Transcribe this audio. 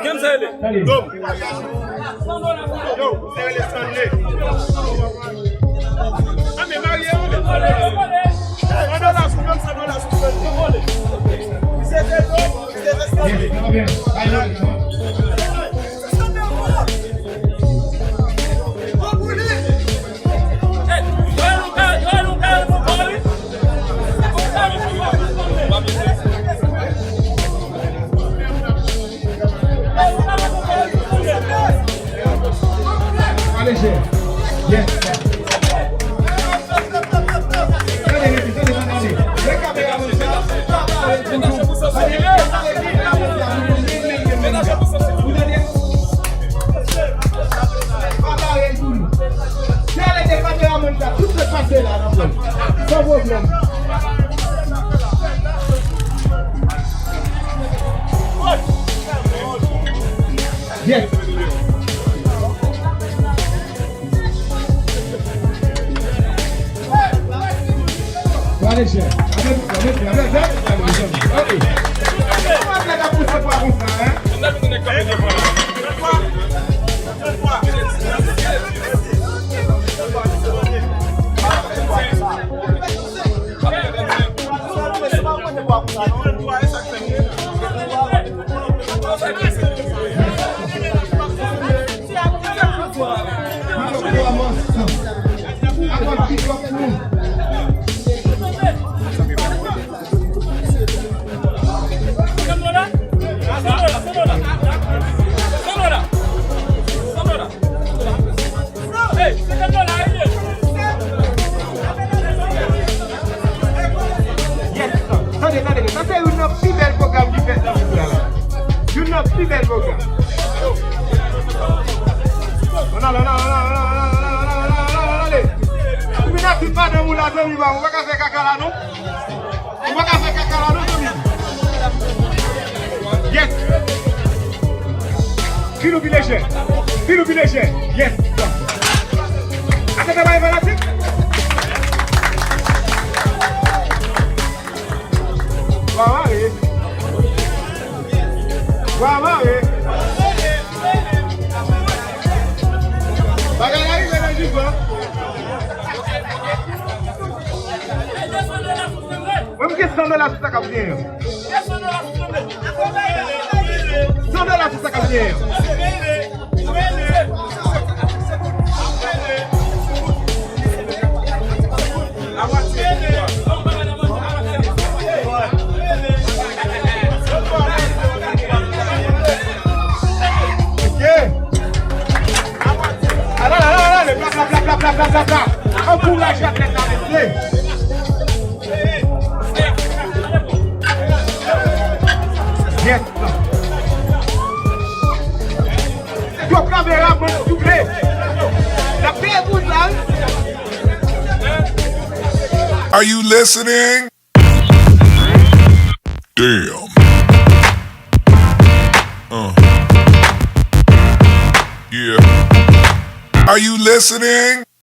Quem c'est ele? Dom. Yo, c'est le Stanley. Ah, mais Marie, on est dans la soupe, comme ça, dans la soupe. C'est le Dom, c'est le Stanley. Yes. Sans problème. Yes. Allez, cher. Yes. Are you listening? Damn. Yeah. Are you listening?